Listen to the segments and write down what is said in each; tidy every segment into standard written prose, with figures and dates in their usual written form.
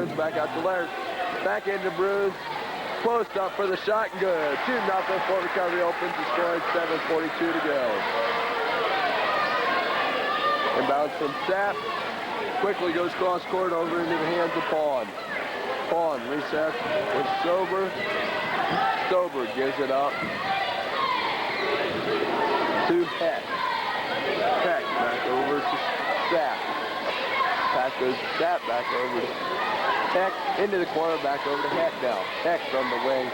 Bruins, back out to Leonard. Back into Bruins. Post up for the shot and good. 2-0. Fort Recovery opens the scoring. 7:42 to go. Inbounds from Sapp. Quickly goes cross court over into the hands of Pawn. Pawn resets with Sober. Sober gives it up to Heck. Heck back over to Sapp. Pass goes to Sapp, back over to Heck, into the corner, back over to Heck now. Heck from the wing.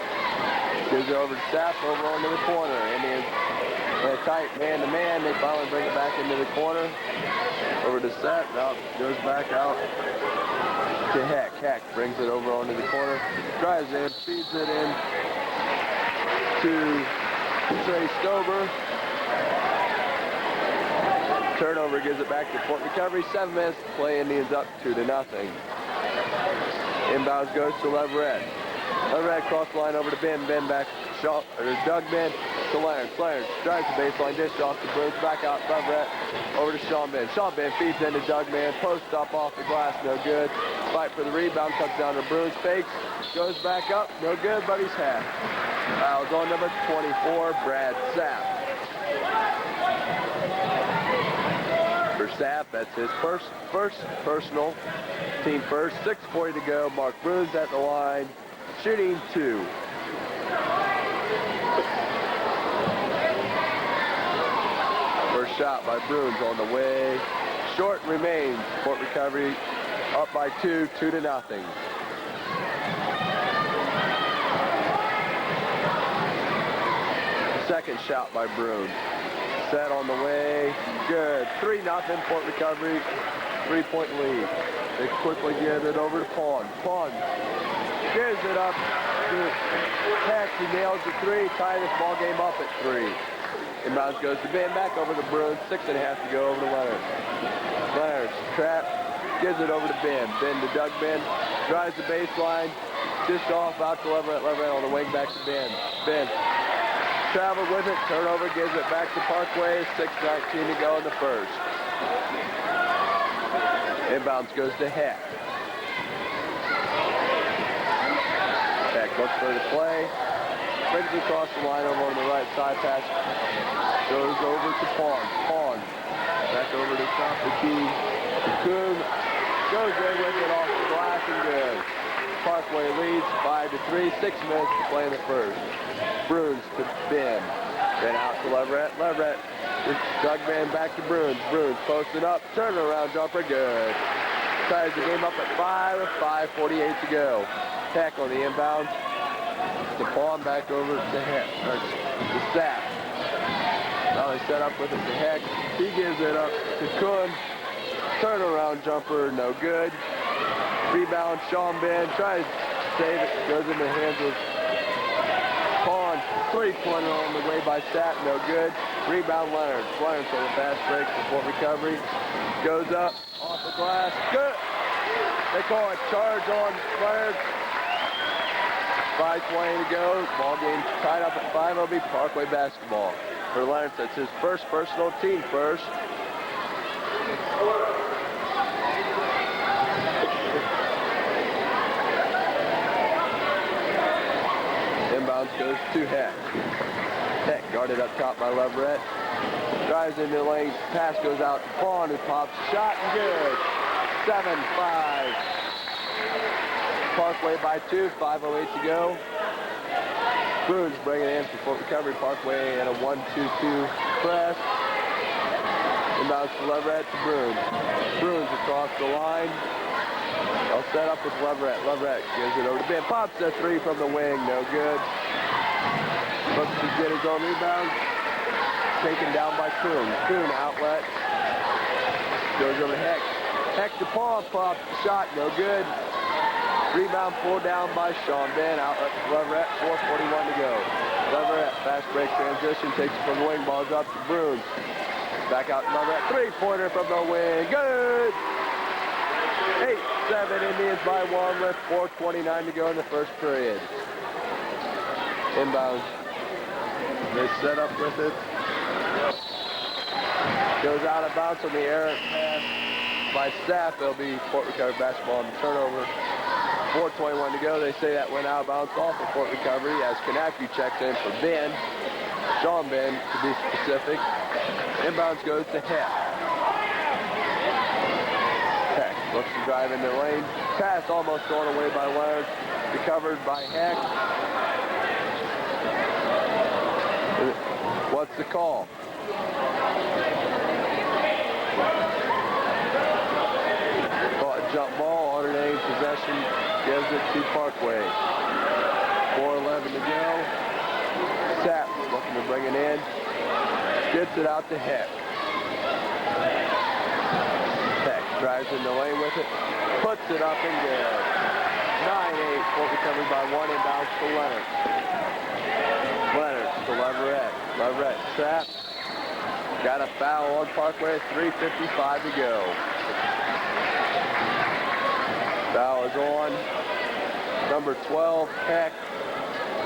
Gives it over to Sapp, over onto the corner. Indians in a tight man-to-man. They finally bring it back into the corner. Over to Sapp, now goes back out to Heck. Heck brings it over onto the corner. Drives in, feeds it in to Trey Stober. Turnover gives it back to Fort Recovery. 7 minutes to play. Indians up 2-0. Inbounds goes to Leverett. Leverett cross the line over to Ben. Ben back to Doug Ben to Clarence. Clarence drives the baseline, dish off the Bruins, back out Leverett over to Sean Ben. Sean Ben feeds into Doug Ben. Post up off the glass, no good. Fight for the rebound, comes down to Bruins. Fakes, goes back up, no good, but he's half. Fouls on number 24, Brad Sapp. For Sapp, that's his first personal, team first. 6:40 to go. Mark Bruins at the line, shooting 2. First shot by Bruins on the way. Short remains. Fort Recovery up by 2, 2-0. Second shot by Bruins. Set on the way. Good. 3-0 Fort Recovery. 3-point lead. They quickly give it over to Pawn. Pawn gives it up to Heck. He nails the 3. Tie this ball game up at 3. Inbounds goes to Ben. Back over to Bruins. 6.5 to go over to Leonard. Leonard trap. Gives it over to Ben. Ben to Doug Ben. Drives the baseline. Dished off out to Leverett. Leverett on the wing back to Ben. Ben traveled with it. Turnover gives it back to Parkway. 6:19 to go in the first. Inbounds goes to Heck. Heck looks for the play. Brings it across the line over on the right side. Pass goes over to Pawn. Pawn back over to top the key. Coon goes in with it off the glass and good. Parkway leads 5-3. 6 minutes to play in the first. Bruins to Ben. Ben out to Leverett. Leverett Doug Ben back to Bruins. Bruins posted up. Turnaround jumper. Good. Ties the game up at 5 with 5:48 to go. Heck on the inbound. The Pawn back over to Heck. Or to Sapp. Now they set up with it to Heck. He gives it up to Kuhn. Turnaround jumper. No good. Rebound. Sean Ben tries to save it. Goes in the hands of Pawn. 3-pointer on the way by Sapp. No good. Rebound Leonard. Leonard on the fast break for Fort Recovery. Goes up off the glass. Good. They call it charge on Leonard. 5:20 to go. Ball game tied up at 5. It'll be Parkway basketball. For Leonard, that's his first personal, team first. Inbounds goes to Heck. Heck guarded up top by Leverett. Drives into the lane. Pass goes out to Pawn, who pops. Shot and good. 7-5. Parkway by 2. 5:08 to go. Bruins bringing it in for Fort Recovery. Parkway at a 1-2-2 press. Inbounds to Leverett to Bruins. Bruins across the line. They'll set up with Leverett. Leverett gives it over to Ben. Pops a 3 from the wing. No good. Looks to get his own rebound. Taken down by Kuhn. Kuhn outlet. Goes over to Heck. Heck to Paul. Pops the shot. No good. Rebound pulled down by Sean Ben. Outlet to Leverett. 4:41 to go. Leverett, fast break transition. Takes it from the wing. Ball's up to Bruins. Back out to Leverett. 3-pointer from the wing. Good. 8-7 Indians by 1 with 4:29 to go in the first period. Inbound. They set up with it. Goes out of bounds on the errant pass by Sapp. It'll be Fort Recovery basketball on the turnover. 4:21 to go. They say that went out of bounds off of Fort Recovery as Canapke checks in for Ben. Sean Ben, to be specific. Inbounds goes to Heck. Heck looks to drive in the lane. Pass almost thrown away by Leonard. Recovered by Heck. What's the call? Caught a jump ball, alternating possession, gives it to Parkway. 4:11 to go. Sapp looking to bring it in. Gets it out to Heck. Heck drives in the lane with it. Puts it up and good. 9-8. Fort Recovery by 1. Inbounds to Leonard. Leonard to Leverett. Leverett trap. Got a foul on Parkway. 3:55 to go. Foul is on. Number 12, Heck.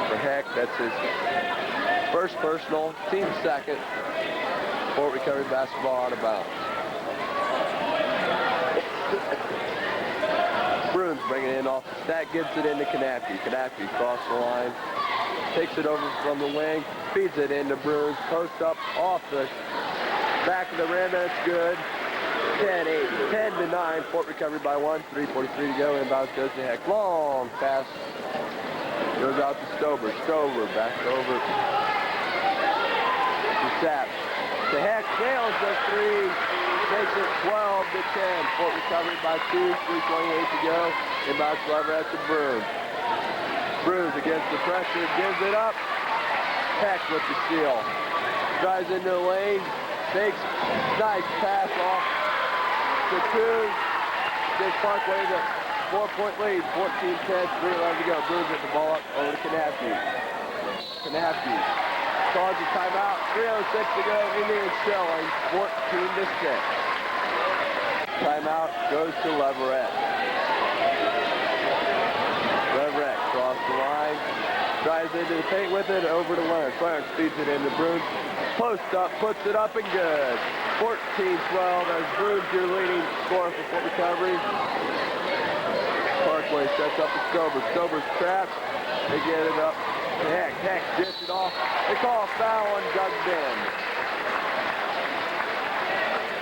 For Heck, that's his first personal, team second. Fort Recovery basketball out of bounds. Bruins bringing it in off the stack, gets it into Canapke. Canapke across the line, takes it over from the wing, feeds it into Bruins, post up off the back of the rim, that's good. 10-8, 10-9, Fort Recovery by 1, 3:43 to go, inbounds goes to Heck. Long pass goes out to Stover. Stover back over to Sapp. To Heck, nails the three, makes it 12-10. Fort Recovery by 2, 3:28 to go, inbounds Leverett to Bruins. Bruins against the pressure, gives it up. Heck with the steal. Drives into the lane, takes nice pass off to 2. Gives Parkway the 4-point lead, 14-10, 3:11 to go. Bruins get the ball up over to Canapke. Canapke calls a timeout, 3:06 to go. Indians trailing 14-6. Timeout goes to Leverett. Leverett cross the line, drives into the paint with it, over to Leonard. Leonard feeds it into Bruins. Post up, puts it up and good. 14-12 as Bruins your leading scorer for Fort Recovery. Parkway sets up the Stover. Stover's trapped. They get it up. Heck, Heck gets it off. They call a foul on Doug Ben.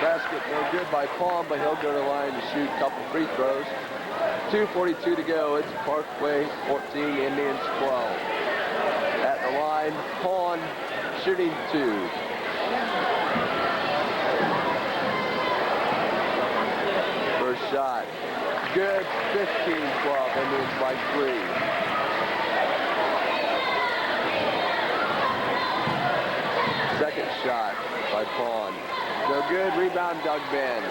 Basket no good by Palm, but he'll go to the line to shoot a couple free throws. 2:42 to go. It's Parkway 14, Indians 12. At the line, Pawn shooting 2. First shot. Good. 15-12. Indians by 3. Second shot by Pawn. No good. Rebound, Doug Ben.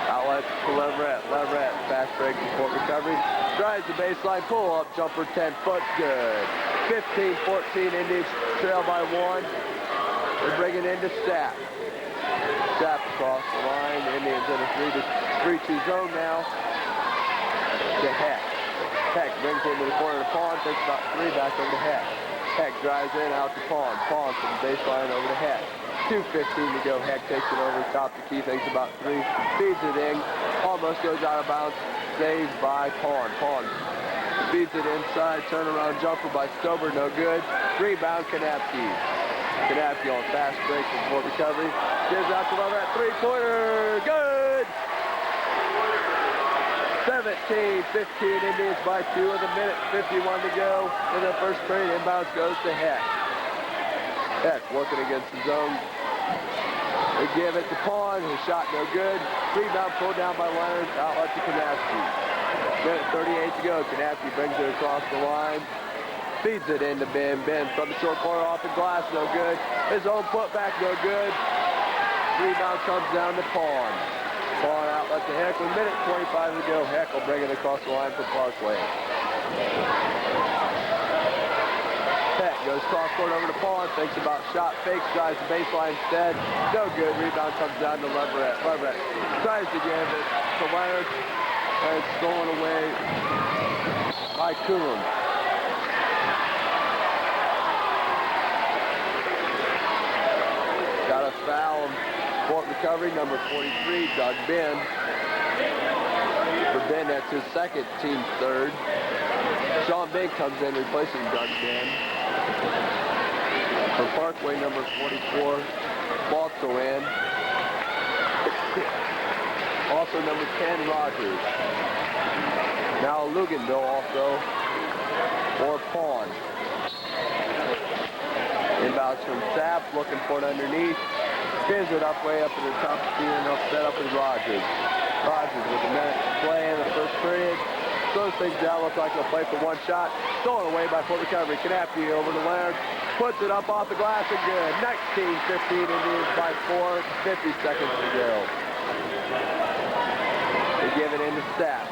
Outlet to Leverett. Leverett, fast break from Fort Recovery. Drives the baseline, pull up, jumper 10 foot, good. 15-14, Indians trail by 1. They're bringing into Sapp. Sapp across the line. Indians in a 3-2 zone now. To Heck. Heck brings it into the corner of the Pawn, takes about 3, back over to Heck. Heck drives in, out to Pawn. Pawn from the baseline over to Heck. 2:15 to go. Heck takes it over the top the key, thinks about 3, feeds it in, almost goes out of bounds, saved by Pawn. Pawn feeds it inside, turnaround jumper by Stover, no good. Rebound, Canapke. Canapke on fast break from Fort Recovery. Gives out to Leverett, three-pointer, good! 17-15, Indians by 2 with a minute 51 to go in the first period. Inbounds goes to Heck. Heck working against the zone. They give it to Pawn. His shot no good. Rebound pulled down by Leonard. Outlet to Canapke. Minute 38 to go. Canapke brings it across the line. Feeds it into Ben. Ben from the short corner off the glass. No good. His own putback no good. Rebound comes down to Pawn. Pawn outlet to Heck with minute 25 to go. Heck will bring it across the line for Parkway. Heck goes cross court over to Pawn, thinks about shot, fakes, drives the baseline instead. No good. Rebound comes down to Leverett. Leverett tries to give it to Leonard, and it's stolen away by Coon. Got a foul on Fort Recovery, number 43, Doug Ben. For Ben, that's his second, team's third. Sean Big comes in replacing Doug Ben. For Parkway, number 44, also in. Also number 10, Rogers. Now Luganville also for Pawn. Inbounds from Sapp, looking for it underneath. Spins it up way up to the top of the field, and he'll set up with Rogers. Rogers with a minute to play in the first period. Throws things down, looks like he'll play for one shot. Stolen away by full recovery. Canapke over to Leonard. Puts it up off the glass and good. 19-15 Indians by 4. 50 seconds to go. They give it into Sapp.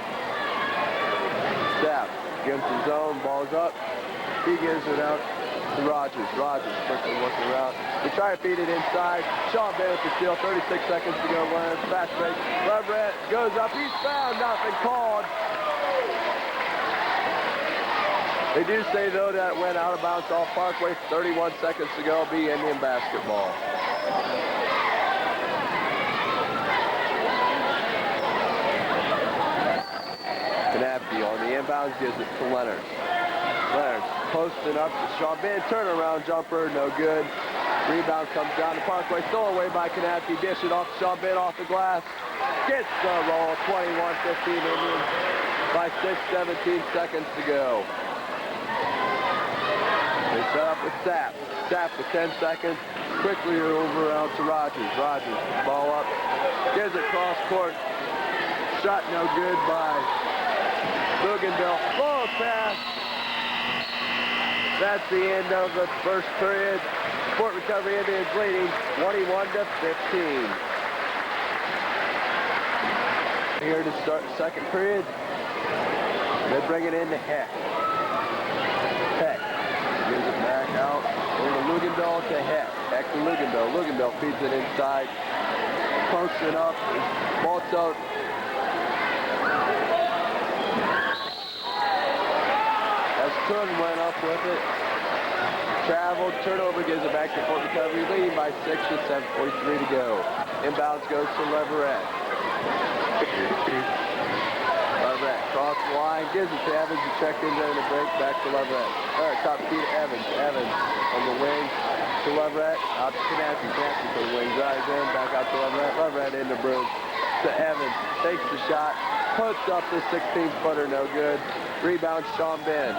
Sapp against his zone. Ball's up. He gives it out to Rogers. Rogers quickly working around. They try to feed it inside. Sean Bay with the steal. 36 seconds to go. Leonard. Fast break. Leverett goes up. He's found. Nothing called. They do say, though, that it went out of bounds off Parkway. 31 seconds to go. Be Indian basketball. Canapke on the inbounds gives it to Leonard. Leonard posting up to Sean Bay. Turnaround jumper, no good. Rebound comes down to Parkway. Stolen away by Canapke. Dish it off to Sean Bay off the glass. Gets the roll. 21-15 Indians by 17 seconds to go. They set up with Sapp. Sapp with 10 seconds. Quickly over out to Rogers. Rogers, ball up. Gives it cross court. Shot no good by Luganville. Ball pass. That's the end of the first period. Sport Recovery Indians leading 21-15. Here to start the second period. They bring it into Heck. Heck gives it back out over to Luganville to Heck. Heck to Luganville. Luganville feeds it inside. Posts it up. Ball's out. As Tun went up with it. Traveled. Turnover gives it back to Sport Recovery. Leading by 6 with 7:43 to go. Inbounds goes to Leverett. Leverett cross the line, gives it to Evans, who checked in during the break, back to Leverett. All right, top key to Evans. Evans on the wing to Leverett, out to Canapke. Canapke for the wing, drives in, back out to Leverett. Leverett in the broom to Evans, takes the shot, puts up the 16-footer, no good. Rebound, Sean Ben.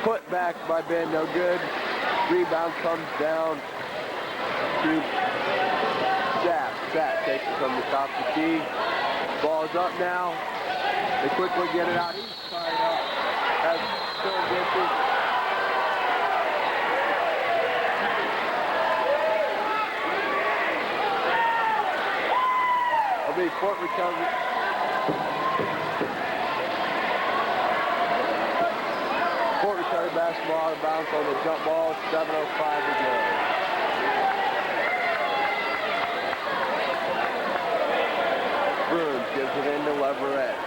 Put back by Ben, no good. Rebound comes down to Sapp. Sapp takes it from the top of the key. Ball's up now. They quickly get it out. He's fired up. That's still good. It'll be Sport Recovery. Sport Recovery basketball out of bounds on the jump ball. 7:05 to go. Bruins gives it into Leverett.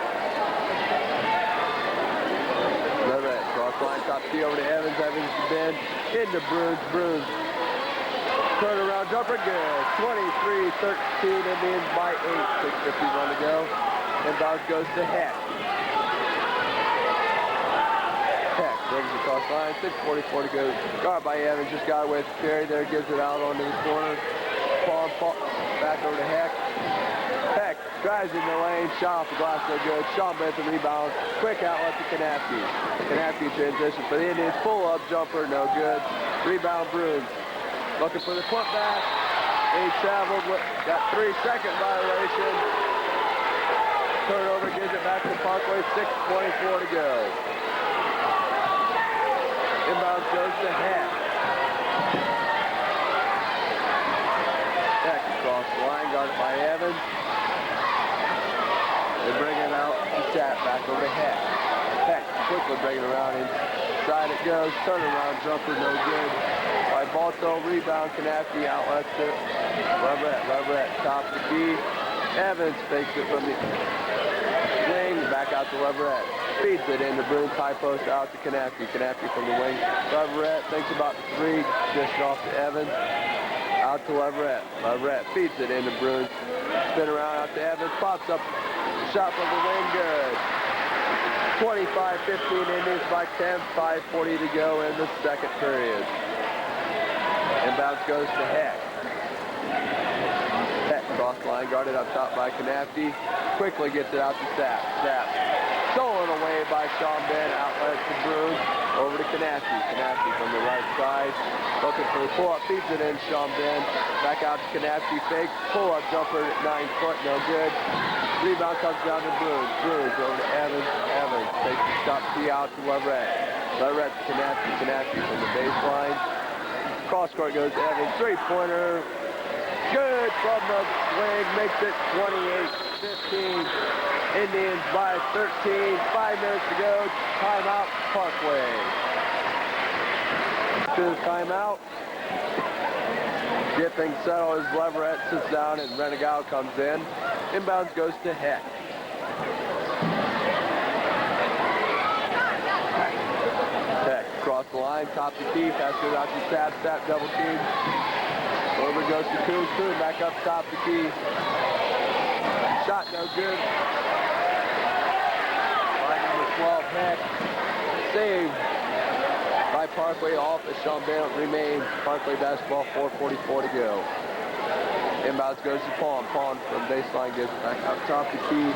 Leverett, cross line, top key over to Evans. Evans to Ben. Into Bruins. Bruins. Turnaround jumper, good. 23-13, Indians by 8. 6:51 to go. Inbounds goes to Heck. Heck brings it across line. 6:44 to go. Guard by Evans. Just got away with the carry there. Gives it out onto the corner. Paul back over to Heck. Heck drives in the lane, shot off the glass, no good. Sean Bent the rebound, quick outlet to Canapke. Canapke transition for the Indians, pull up jumper, no good. Rebound Bruins, looking for the putback. He traveled, got 3-second violation. Turnover gives it back to Parkway, 6:24 to go. Inbound goes to Heck. Heck across the line, guarded by Evans. They bring it out to Sapp, back over to Heck. Heck quickly bringing it around inside it goes. Turnaround jumper, no good. By Balto, rebound, Canapke outlets it. Leverett, top the key. Evans takes it from the wing, back out to Leverett. Feeds it into Bruins, high post out to Canapke. Canapke from the wing. Leverett thinks about the three, dished off to Evans. Out to Leverett. Leverett feeds it into Bruins. Spin around out to Evans. Pops up. Shot from the wing. Good. 25-15 Indians by 10. 5:40 to go in the second period. Inbounds goes to Heck. Heck cross line, guarded up top by Canafty. Quickly gets it out to Sapp. Sapp stolen away by Sean Ben. Outlet to Bruce. Over to Canafty. Canafty from the right side. Looking for the pull-up. Feeds it in. Sean Ben. Back out to Canafty. Fake. Pull-up jumper at 9 foot. No good. Rebound comes down to Bruce. Bruce over to Evans. Evans takes the stop key out to Leverett. Leverett to Canafty. Canafty from the baseline. Cross court goes to Evans. Three-pointer. Good from the wing. Makes it 28-15. Indians by 13. 5 minutes to go. Timeout, Parkway. To the timeout. Get things settled as Leverett sits down and Renegado comes in. Inbounds goes to Heck. Heck across the line, top to key, pass goes out to Sapp. Sapp double team. Over goes to Coon. Coon back up top to key. Shot no good. Line number 12, Heck. Saved by Parkway off as Sean Bennett remains. Parkway basketball, 4:44 to go. Inbounds goes to Pawn. Pawn from baseline gives it back up top to key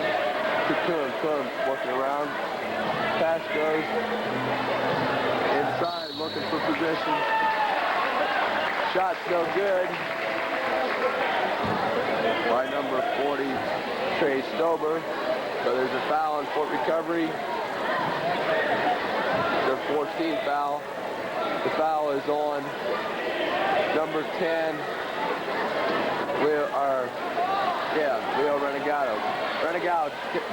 to Coon. Coon working around. Pass goes inside, looking for position. Shot's no good. By number 40, Trey Stober. So there's a foul on Fort Recovery. Their 14th foul. The foul is on number 10. Leo Renegado. Renegado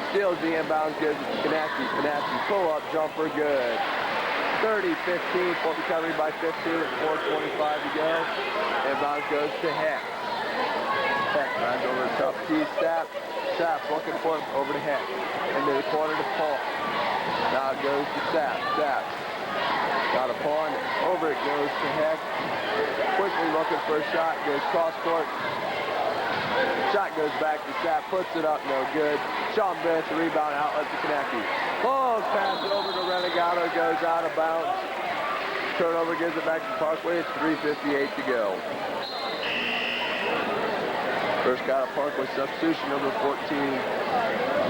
steals the inbounds, gives it to Canafty. Canafty pull-up jumper, good. 30-15, Fort Recovery by 15 with 4:25 to go. Inbounds goes to Heck. Heck runs over the top key, Sapp. Sapp looking for him, over to Heck. Into the corner to Paul. Now it goes to Sapp. Sapp. Got a pawn. Over it goes to Heck. Quickly looking for a shot. Goes cross court. Shot goes back to Sapp. Puts it up. No good. Sean Bennett, the rebound outlet to Canafty. Long pass over to Renegado. Goes out of bounds. Turnover gives it back to Parkway. It's 3:58 to go. First got a Parkway substitution. Number 14,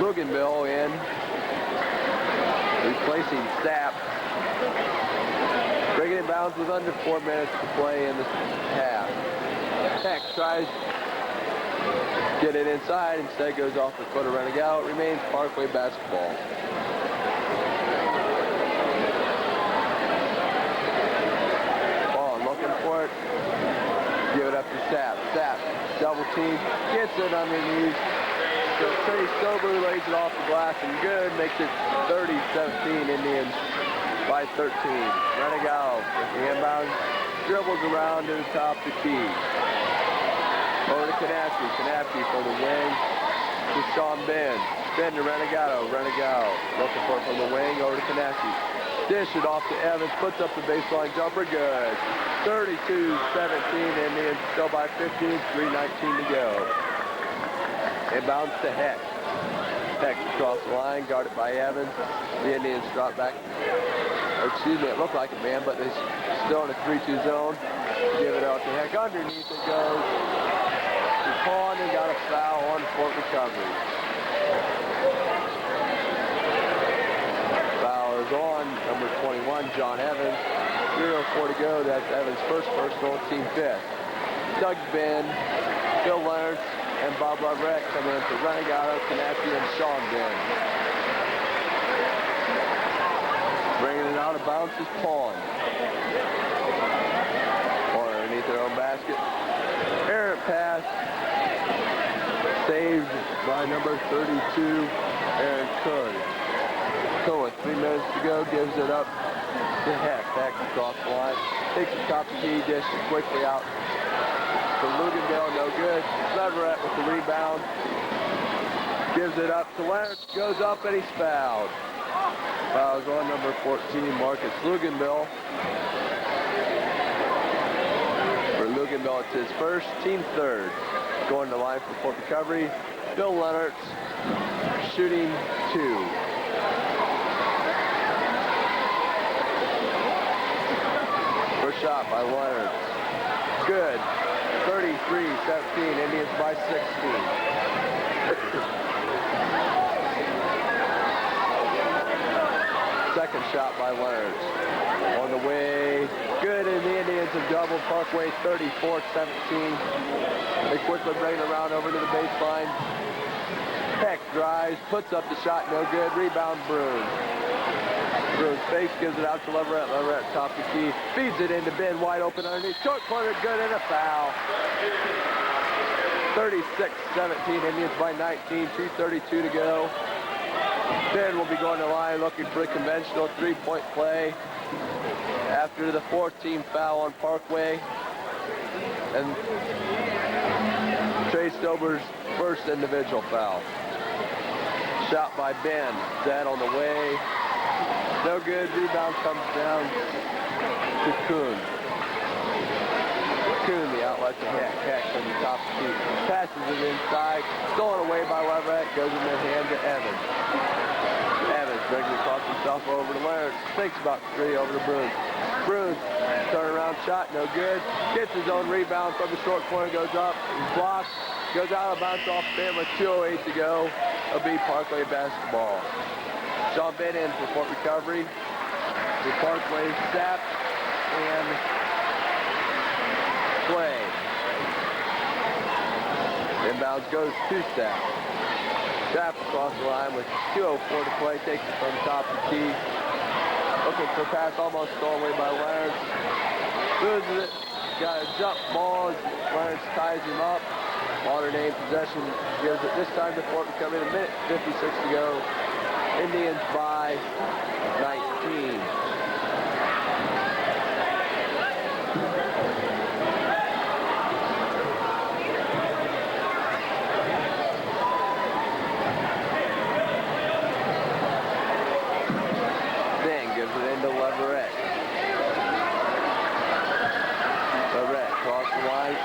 Luganville in. Replacing Sapp. Bringing it bounds with under 4 minutes to play in the half. Heck tries to get it inside. Instead goes off the foot of Renegado. It remains Parkway basketball. Ball looking for it. Give it up to Sapp. Sapp double team. Gets it underneath. So Trey Stober lays it off the glass and good. Makes it 30-17 Indians by 13. Renegado with the inbound. Dribbles around to the top to key. Over to Canafty. Canafty for the wing to Sean Ben. Spin to Renegado. Renegado looking for it from the wing. Over to Canafty. Dish it off to Evans. Puts up the baseline jumper. Good. 32-17. Indians still by 15. 3:19 to go. Inbounds to Heck. Heck across the line. Guarded by Evans. The Indians drop back. Excuse me, it looked like a man, but they're still in a 3-2 zone. Give it out to Heck. Underneath it goes. Pawn and got a foul on Fort Recovery. Foul is on number 21, John Evans. 3:04 to go. That's Evans' first personal, team fifth. Doug Ben, Bill Leonard, and Bob Leverett come in for Renegado, Canafty, and Sean Ben. Bringing it out of bounds is Pawn. Pawn underneath their own basket. Errant pass. Saved by number 32, Aaron Coon. Coon with 3 minutes to go, gives it up to Heck. Heck across the line. Takes the top key, dishes quickly out to Luganville, no good. Leverett with the rebound. Gives it up to Leonard, goes up and he's fouled. Fouls on number 14, Marcus Luganville. For Luganville, it's his first, team third. Going to the line for point recovery. Bill Leonard shooting 2. First shot by Leonard. Good. 33-17. Indians by 16. Second shot by Leonard. On the way. Good, and the Indians have doubled. Parkway 34-17. They quickly bring it around over to the baseline. Heck drives, puts up the shot, no good. Rebound, Bruin. Bruin's face gives it out to Leverett. Leverett top the key, feeds it into Ben, wide open underneath. Short corner, good, and a foul. 36-17, Indians by 19, 2:32 to go. Ben will be going to the line looking for a conventional three-point play after the 14th foul on Parkway. And Trey Stober's first individual foul. Shot by Ben, dead on the way. No good, rebound comes down to Kuhn. Kuhn, the outlet to catch from the top of the key. Passes it inside, stolen away by Leverett, goes in the hand to Evans. Evans brings it across himself over to Leonard. Thinks about 3 over to Bruin. Bruin, turnaround shot, no good. Gets his own rebound from the short corner, goes up, blocks, goes out of bounds off Ben with 2:08 to go. It'll be Parkway basketball. Sean Ben in for point recovery. The Parkway Sapp and Clay. Inbounds goes to Sapp. Sapp across the line with 2:04 to play. Takes it from the top of the key. Looking for a pass, almost stolen away by Leonard. Loses it. Got a jump ball as Leonard ties him up. Notre Dame possession gives it this time to Fort recovery. A minute 56 to go. Indians by 19. Then gives it into Leverett. Leverett across the line.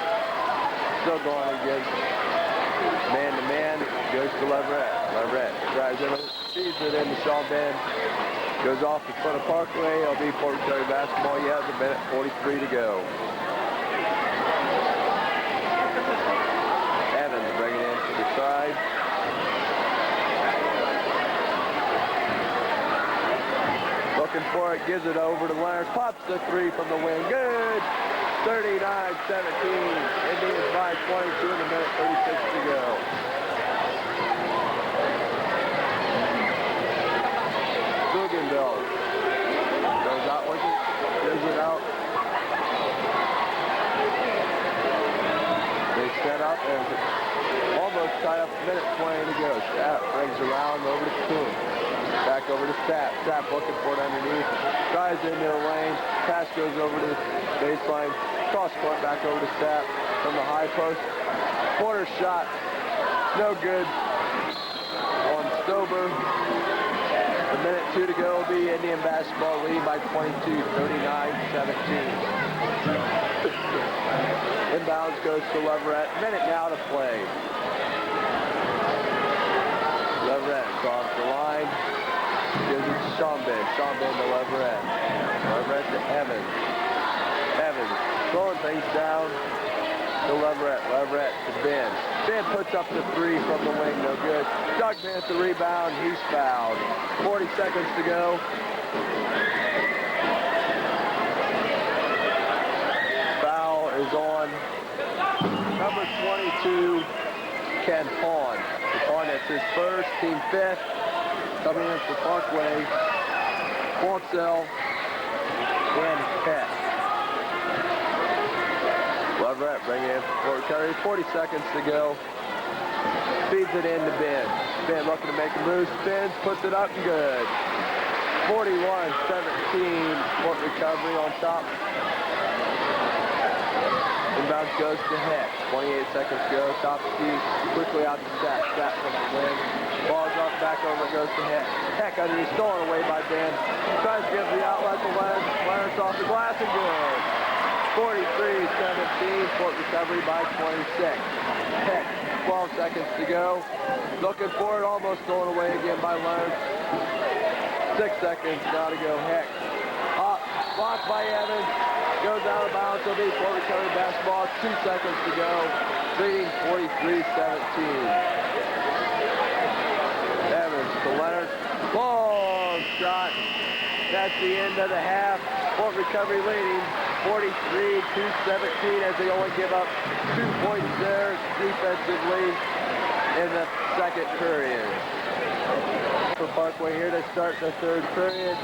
Still going and gives man-to-man. Goes to Leverett. Leverett drives in, feeds it into Sean Ben. Goes off the front of Parkway. It'll be Fort Recovery basketball. You have a minute 43 to go. Evans bringing it in to the side. Looking for it, gives it over to Leonard. Pops the 3 from the wing. Good. 39-17. Indians by 22 in a minute 36 to go. Bougainville goes out with it, gives it out. They set up and almost tied up, minute 20 to go. Sapp brings around over to Kuhn. Back over to Sapp. Sapp looking for it underneath. Drives into the lane. Pass goes over to the baseline. Cross court back over to Sapp from the high post. Corner shot. No good on Stober. A minute 2 to go will be Indian basketball lead by 22, 39-17. Inbounds goes to Leverett. Minute now to play. Leverett across the line. Gives it to Sean Ben. Sean Ben to Leverett. Leverett to Evans. Evans throwing things down to Leverett. Leverett to Ben. Ben puts up the 3 from the wing, no good. Doug Vance the rebound, he's fouled. 40 seconds to go. Foul is on number 22, Ken Pawn. Pawn, that's his first, team 5th. Coming in for Parkway, Porcel, and Peck. Leverett bringing it in for Fort Recovery. 40 seconds to go. Feeds it in to Ben. Ben looking to make a move. Spins, puts it up, and good. 41-17, Fort Recovery on top. Inbounds goes to Heck. 28 seconds to go. Top of the key. Quickly out to Sapp. Sapp from the wing. Ball's up, back over, goes to Heck. Heck underneath, stolen away by Ben. Tries to give the outlet to Leonard. Leonard's off the glass and good. 43-17, Fort Recovery by 26. Heck, 12 seconds to go. Looking for it, almost thrown away again by Lawrence. 6 seconds now to go. Heck, up, blocked by Evans. Goes out of bounds. It'll be Fort Recovery basketball. 2 seconds to go. Leading 43-17. Evans to Leonard. Long shot. That's the end of the half. Fort Recovery leading 43-17 as they only give up 2 points there defensively in the second period. For Parkway here to start the third period.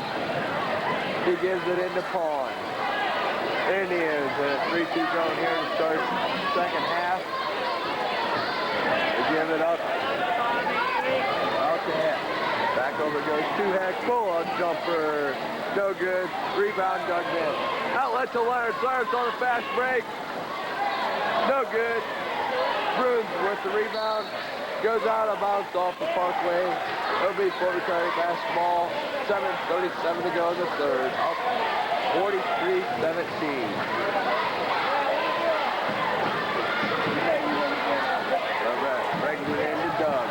He gives it into Pond. Indians in a 3-2 zone here to start second half. They give it up. Out to Heck. Back over goes to Heck. Pull-up jumper. No good. Rebound dug in. Outlet to Lawrence. Lawrence on a fast break. No good. Bruins with the rebound. Goes out of bounds off the Parkway. It'll be Fort Recovery basketball. 7:37 to go in the third. Up 43-17. Breaking it into Doug.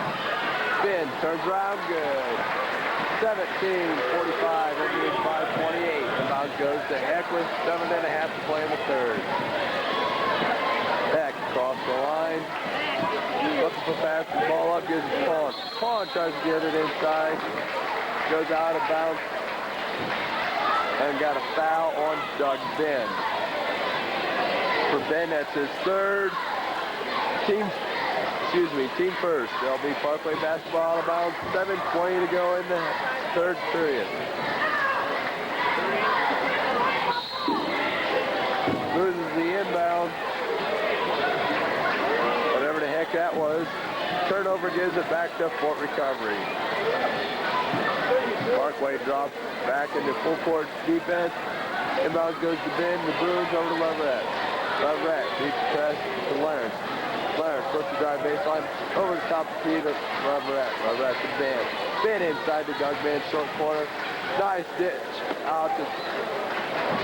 Spin, turns around, good. 17-45, Indians by 28. Inbound goes to Heck with 7.5 to play in the third. Heck across the line. Looking for pass, the ball up, gives it to Pawn. Pawn tries to get it inside. Goes out of bounds. And got a foul on Doug Ben. For Ben, that's his third. Team first. There'll be Parkway basketball out of bounds. 7:20 to go in the third period. Loses the inbound. Whatever the heck that was. Turnover gives it back to Fort Recovery. Parkway drops back into full court defense. Inbound goes to Ben. The Bruins over to Leverett. Leverett beats the press to Leonard. Leonard flips the drive baseline over the top of the key to Leverett. Leverett to Ben. Ben inside the Doug Ben short corner. Nice ditch out to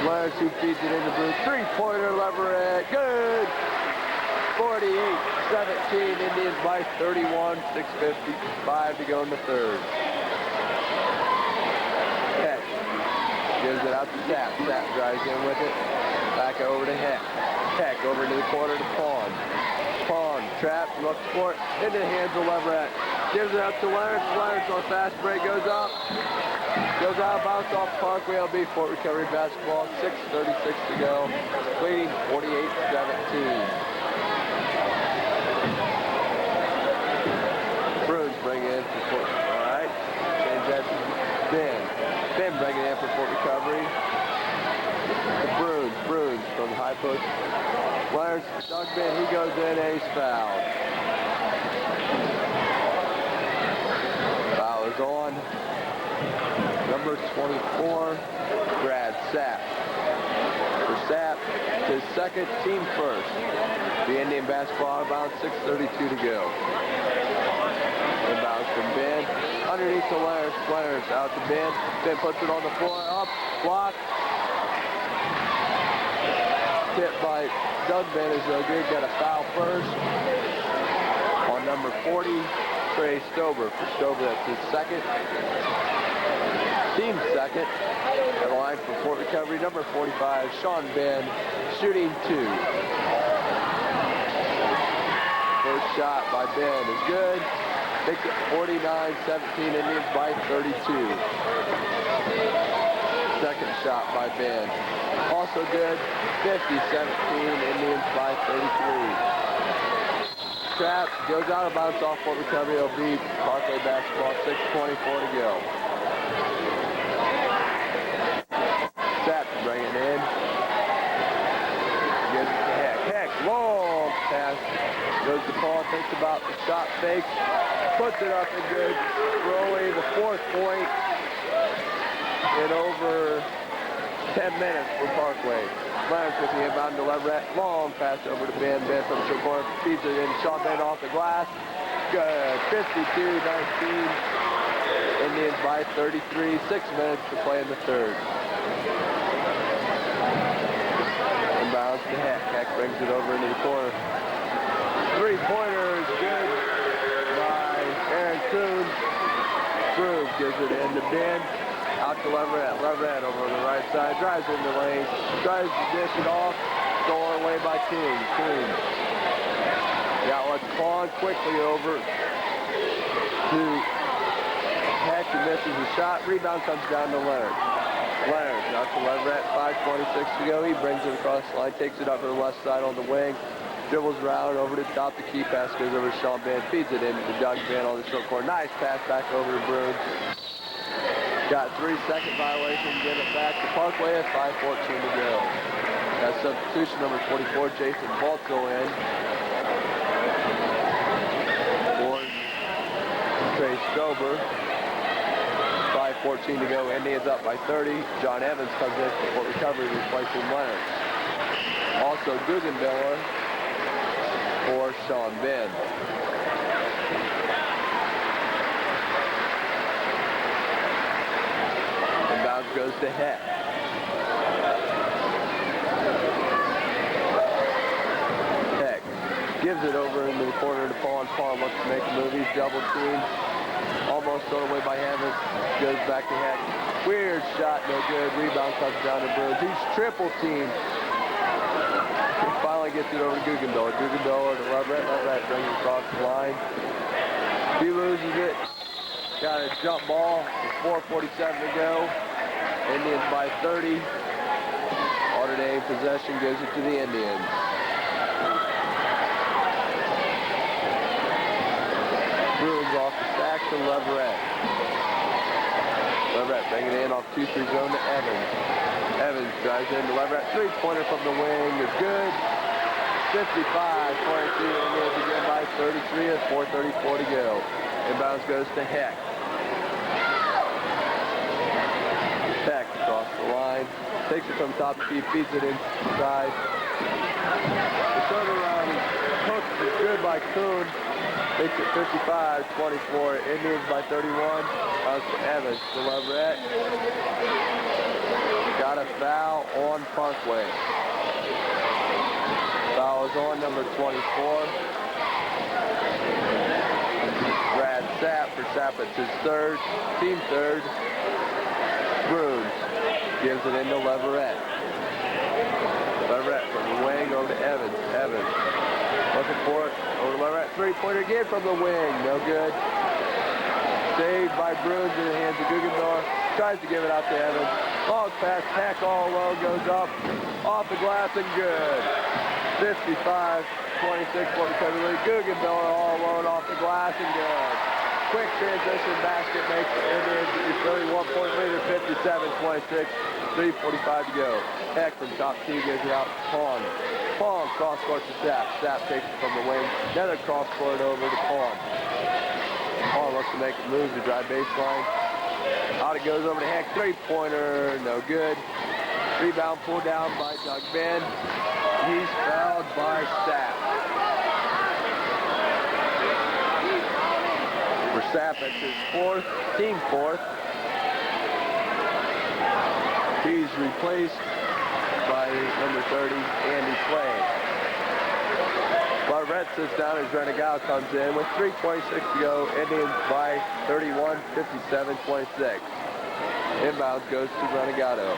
Leonard, who feeds it into Bruins. Three-pointer Leverett. Good. 48-17. Indians by 31. 6:55 to go in the third. Heck gives it out to Sapp. Sapp drives in with it. Back over to Heck. Heck over to the corner to Pawn. Pawn trapped, looks for it, into the hands of Leverett. Gives it up to Leonard. Leonard on a fast break, goes up. Goes out, bounce off Parkway. It'll be Fort Recovery basketball. 6:36 to go. Leading 48-17. Bruins bring it in for Fort. All right. Change that to Ben. Ben bringing it in for Fort Recovery. The Bruins from the high post. Leonard, Doug Ben, he goes in and he's fouled. Foul is on. Number 24, Brad Sapp. For Sapp, his second, team first. The Indian basketball out of bounds, 6:32 to go. Inbounds from Ben. Underneath to Leonard. Leonard out to Ben. Ben puts it on the floor. Up. Block. Tip by Doug Ben is no good. Got a foul first. On number 40, Trey Stober. For Stober, that's his second. Team second. At the line for Fort Recovery, number 45, Sean Ben, shooting 2. First shot by Ben is good. Makes it 49-17, Indians by 32. Second shot by Ben. Also good, 50-17, Indians by 33. Trap goes out of bounds off Fort Recovery. It'll be Parkway basketball, 6:24 to go. Trap bring it in. Gives it to Heck. Heck, long pass. Goes to Paul, thinks about the shot fake. Puts it up and good. Throwing the 4th point in over 10 minutes for Parkway. Clarence with the inbound to Leverett. Long pass over to Ben. Ben from the short corner. Feeds it in. Shot Ben off the glass. Good. 52-19. Indians by 33. 6 minutes to play in the third. Inbounds to Heck. Heck brings it over into the corner. Three-pointer is good by Aaron Kuhn. Groove gives it in to Ben. Out to Leverett. Leverett over on the right side. Drives in the lane. Tries to dish it off. Stolen away by Kuhn. Kuhn. Got let's Pawn quickly over to Heck, who misses the shot. Rebound comes down to Leonard. Leonard out to Leverett. 5:26 to go. He brings it across the line. Takes it up to the left side on the wing. Dribbles around over to top. The key pass goes over to Sean Ben. Feeds it in to Doug Ben on the short corner. Nice pass back over to Bruins. Got 3-second violation. Give it back to Parkway at 5:14 to go. That's substitution number 44, Jason Balto in. For Trey Stober. 5:14 to go. Indians up by 30. John Evans comes in for recovery, replacing Leonard. Also Guggenbiller for Sean Ben. Inbounds goes to Heck. Heck gives it over into the corner to Pawn. Pawn wants to make a move. He's double teamed. Almost thrown away by Evans. Goes back to Heck. Weird shot, no good. Rebound comes down to Bruins. He's triple teamed. Finally gets it over to Guggenbiller. Guggenbiller to Leverett. Leverett brings it across the line. He loses it. Got a jump ball. 4:47 to go. Indians by 30. Notre Dame possession goes it to the Indians. Bruins off the stack to Leverett. Leverett bringing it in off 2-3 zone to Evans. Evans drives into Leverett. Three-pointer from the wing is good. 55-22. Indians again by 33 at 4:34 to go. Inbounds goes to Heck. Heck across the line. Takes it from top of the key, feeds it inside. The turnaround hook is good by Kuhn. Makes it 55-24. Indians by 31. Out to Evans to Leverett. Got a foul on Parkway. Foul is on number 24. Brad Sapp for Sapp. It's his third. Team third. Bruins gives it into Leverett. Leverett from the wing over to Evans. Evans looking for it over to Leverett. Three-pointer again from the wing. No good. Saved by Bruins in the hands of Guggenbiller. Tries to give it out to Evans. Long pass. Heck all alone. Goes up. Off the glass and good. 55-26 for the Recovery League. Guggenbiller all alone off the glass and good. Quick transition basket makes the Indians a 31-point leader, 57-26, 3:45 to go. Heck from top two gives it out to Pawn. Pawn cross court to Sapp. Sapp takes it from the wing. Another cross court over to Pawn. Pawn looks to make a move to drive baseline. Out it goes over to Heck. Three-pointer, no good. Rebound pulled down by Doug Ben. He's fouled by Sapp. For Sapp, it's his fourth, team fourth. He's replaced by number 30, Andy Clay. Leverett sits down as Renegado comes in with 3:26 to go. Indians by 31, 57-26. Inbounds goes to Renegado.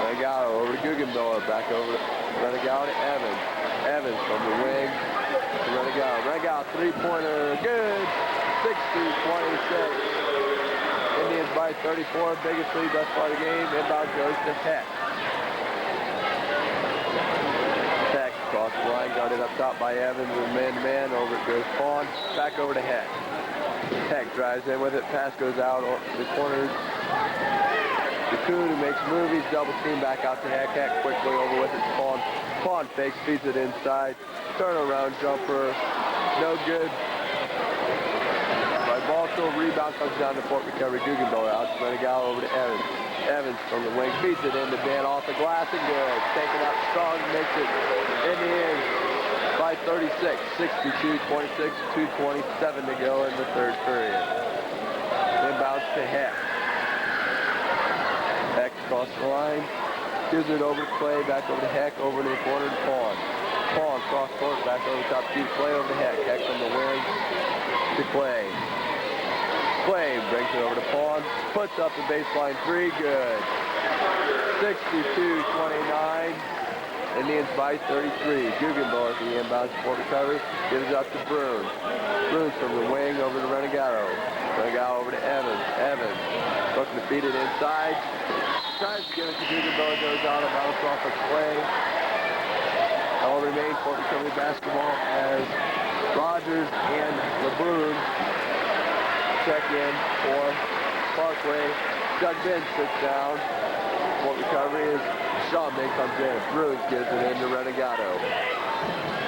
Renegado over to Guggenbiller, back over to Renegado to Evans. Evans from the wing to Renegado. Renegado three-pointer, good. 60-26. Indians by 34, biggest lead thus far of the game. Inbound goes to Heck. Heck across the line, guarded up top by Evans with man-to-man. Over it goes Pawn. Back over to Heck. Heck drives in with it. Pass goes out to the corners. Kuhn, who makes movies, double team back out to Heck. Heck quickly over with it. Pawn. Pawn fakes, feeds it inside. Turnaround jumper. No good. By Balto, rebound comes down to Fort Recovery. Guggenbiller out to Renegado over to Evans. Evans from the wing feeds it into Ben off the glass and good. Taken out strong, makes it in the end by 36. 62-26, 2:27 to go in the third period. Inbounds to Heck. Heck across the line. Gives it over to Clay, back over to Heck, over to the corner to Pawn. Pawn, cross court, back over the top key, Clay over to Heck. Heck from the wing to Clay. Clay brings it over to Pawn, puts up the baseline three, good. 62-29. Indians by 33. Guggenbauer at the inbound support recovery. Gives it up to Bruns. Bruns from the wing over to Renegado. Renegado over to Evans. Evans looking to feed it inside. Tries to give it to Guggenbauer. Goes out and bounces off of Clay. All remain for recovery basketball as Rogers and LeBron check in for Parkway. Doug Ben sits down. What recovery is Sean then comes in. Bruins gives it in to Renegado.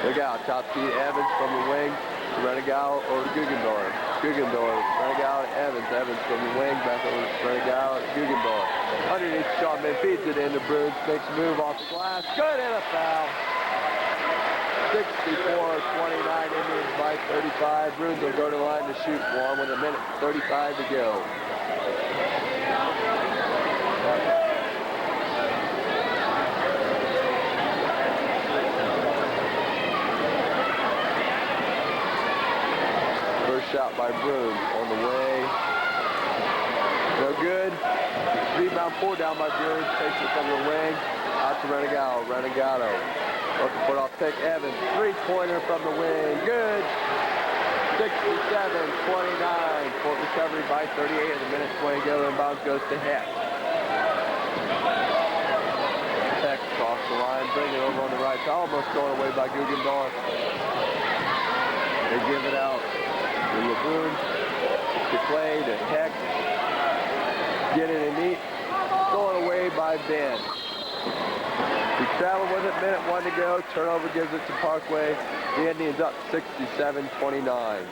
Renegado, top key Evans from the wing to Renegado over to Guggenbauer. Guggenbauer, Renegado to Evans. Evans from the wing back over to Renegado to Guggenbauer. Underneath Sean Ben feeds it into Bruins. Makes a move off the glass. Good, and a foul. 64-29, Indians by 35. Bruins will go to the line to shoot one with 1:35 to go. First shot by Bruins on the way. No good. Rebound pulled down by Bruins. Takes it from the wing. Out to Renegado. Renegado. Looking for it off pick. Evans. Three-pointer from the wing. Good. 67-29. Court recovery by 38. And the minute 20 to go. Inbounds goes to Heck. Heck across the line. Bring it over on the right. Almost thrown away by Guggenbauer. They give it out to LeBron. To Clay. To Heck. Get it in neat. Thrown away by Ben. We travel with it, minute one to go. Turnover gives it to Parkway. The Indians up 67-29.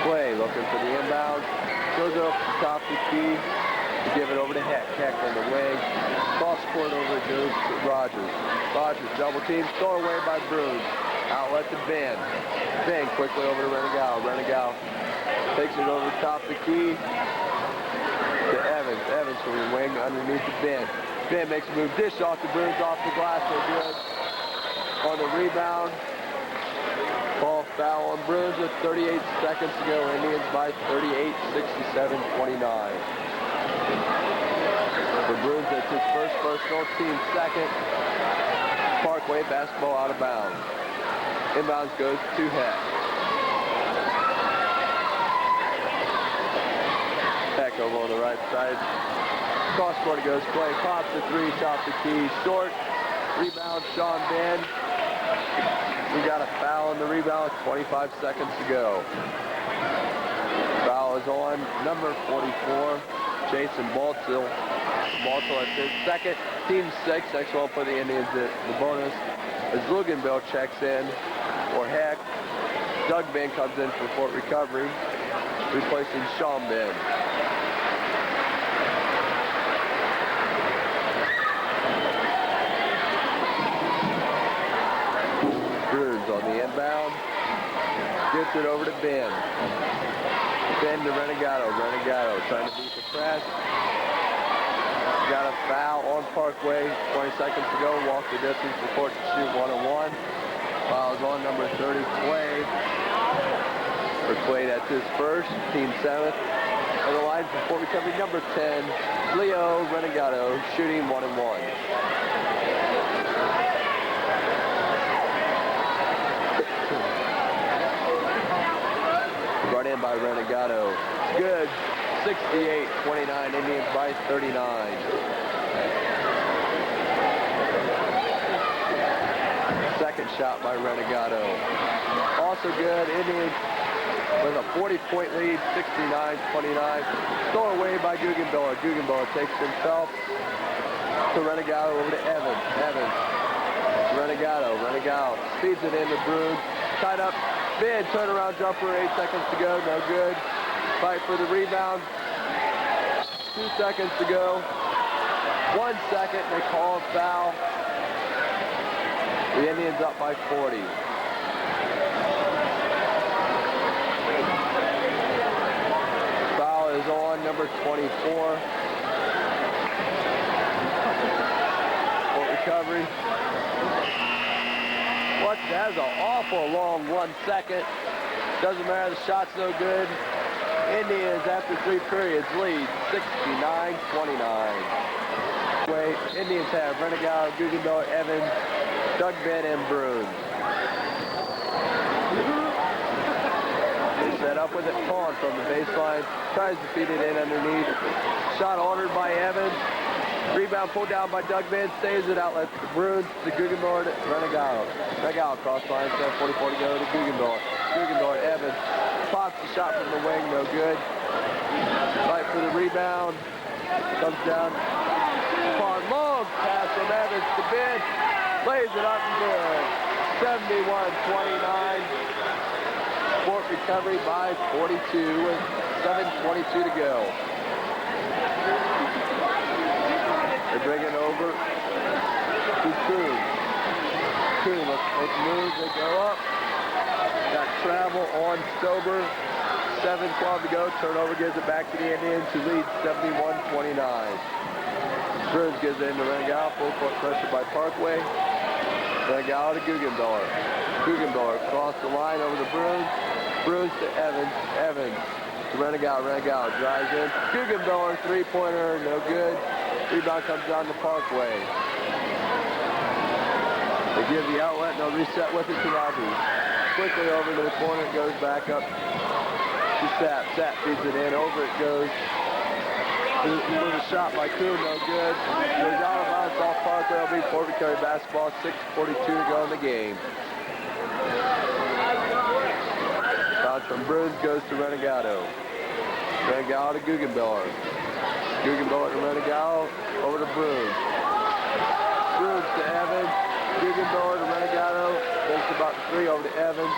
Clay looking for the inbound. Goes up to the top of the key to give it over to Heck. Heck on the wing. Cross court over it goes to Rogers. Rogers double team. Thrown away by Bruins. Outlet to Ben. Ben quickly over to Renegado. Renegado takes it over the top of the key to Evans. Evans from the wing underneath to Ben. Ben makes a move. Dish off the Bruins off the glass. They're good. On the rebound. Ball foul on Bruins with 38 seconds to go. Indians by 38, 67-29. For Bruins, that's his first personal, team second. Parkway basketball out of bounds. Inbounds goes to Heck. Heck over on the right side. Cross court goes Clay. Pops the three, top the key. Short. Rebound, Sean Ben. We got a foul on the rebound with 25 seconds to go. Foul is on number 44, Jason Baltzell. Baltzell at his second. Team 6. Next one for the Indians at the bonus. As Luganville checks in for Heck. Doug Ben comes in for Fort Recovery, replacing Sean Ben. Bruins on the inbound. Gets it over to Ben. Ben to Renegado. Renegado trying to beat the press. Got a foul on Parkway. 20 seconds to go. Walk the distance for Fort to shoot 1-on-1. Foul is on number 30, Clay. For Clay, that's his first. Team 7th. On the line for Fort Recovery, number 10, Leo Renegado, shooting 1-and-1. Brought in by Renegado. Good. 68-29. Indians by 39. Second shot by Renegado. Also good. Indians with a 40-point lead, 69-29. Thrown away by Guggenbauer. Guggenbauer takes himself to Renegado over to Evans. Evans. Renegado. Renegado speeds it into Bruins. Tied up. Ben, turnaround jumper. 8 seconds to go. No good. Fight for the rebound. 2 seconds to go. 1 second. They call a foul. The Indians up by 40. number 24. Court recovery. What? That is an awful long 1 second. Doesn't matter, the shot's no good. Indians, after 3 periods, lead 69-29. Indians have Renegado, Guggenbauer, Evans, Doug Ben, and Bruins. They set up with it. Pawn from the baseline. Tries to feed it in underneath. Shot ordered by Evans. Rebound pulled down by Doug Ben. Stays at outlet to the Bruins. To Guggenbauer to Renegado. Renegado cross line. 7:44 to go to Guggenbauer. Guggenbauer, Evans. Pops the shot from the wing. No good. Fight for the rebound. Comes down. Pawn long pass from Evans to Ben. Lays it up and good. 71-29. Court recovery by 42 with 7:22 to go. They bring it over to Kuhn. Kuhn looks to make a move. They go up. Got travel on Stober. 7:12 to go. Turnover gives it back to the Indians, who lead 71-29. Bruins gives it into Renegado. Full court pressure by Parkway. Renegado to Guggenbauer. Guggenbauer across the line over the Bruins. Bruins to Evans. Evans to Renegado. Renegado drives in. Guggenbauer, three-pointer, no good. Rebound comes down to Parkway. They give the outlet, and they'll reset with it to Rogers. Quickly over to the corner, it goes back up to Sapp. Sapp feeds it in, over it goes. There's a shot by Kuhn, no good. Goes out of bounds off Parkway. It'll be Fort Victoria basketball, 6:42 to go in the game. Bounce from Bruins goes to Renegado. Renegado to Guggenbauer. Guggenbauer to Renegado, over to Bruins. Bruins to Evans. Guggenbauer to Renegado. Takes about 3 over to Evans.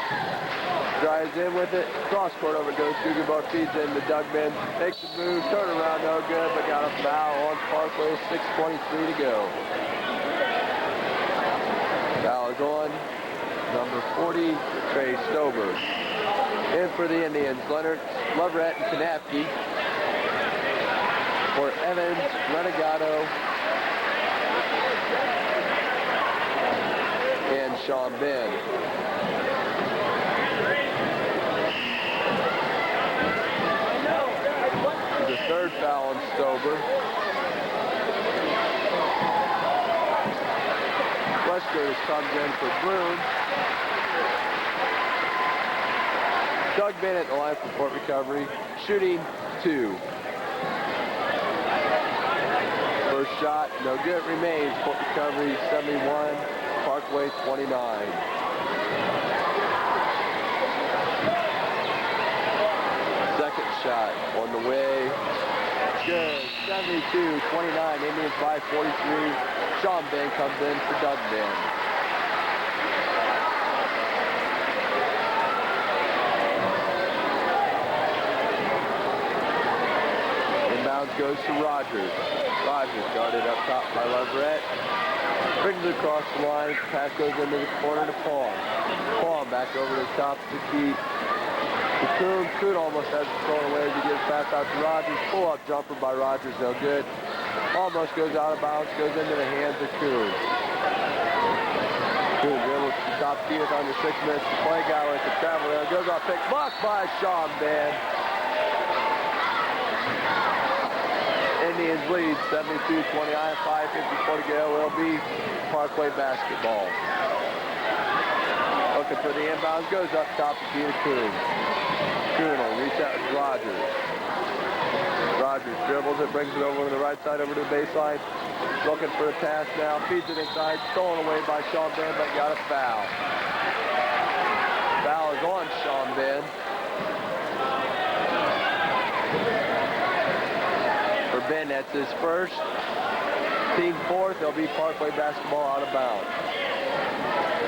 Drives in with it. Cross court over goes Guggenbauer. Feeds in to Doug Ben. Makes the move. Turn around, no good, but got a foul on Parkway. 6:23 to go. Foul is on number 40, Trey Stober. In for the Indians, Leonard, Loverett, and Kanapke. For Evans, Renegado, and Sean Ben. The third foul on Stober. Westgate comes in for Bruins. Doug Ben at the line for Fort Recovery, shooting 2. First shot, no good, remains. Fort Recovery 71, Parkway 29. Second shot on the way. Good, 72-29, Indians by 43. Sean Ben comes in for Doug Ben. Goes to Rogers. Rogers guarded up top by Loverett. Brings it across the line. Pass goes into the corner to Paul. Paul back over the top to keep. Kuhn. Kuhn almost has it thrown away as he gives pass out to Rogers. Pull-up jumper by Rogers, no good. Almost goes out of bounds. Goes into the hands of Kuhn. Kuhn dribbles to the top key with under 6 minutes to play. Guy with the travel there. Goes off pick. Blocked by Sean Ben. Indians lead 72-29, 5:54 to go. Will be Parkway basketball. Looking for the inbounds, goes up top to Peter Kuhn. Kuhn will reset with Rogers. Rogers dribbles it, brings it over to the right side, over to the baseline. Looking for a pass now, feeds it inside, stolen away by Sean Ben, but got a foul. Foul is on Sean Ben. Ben, that's his first. Team fourth, they'll be Parkway basketball out of bounds.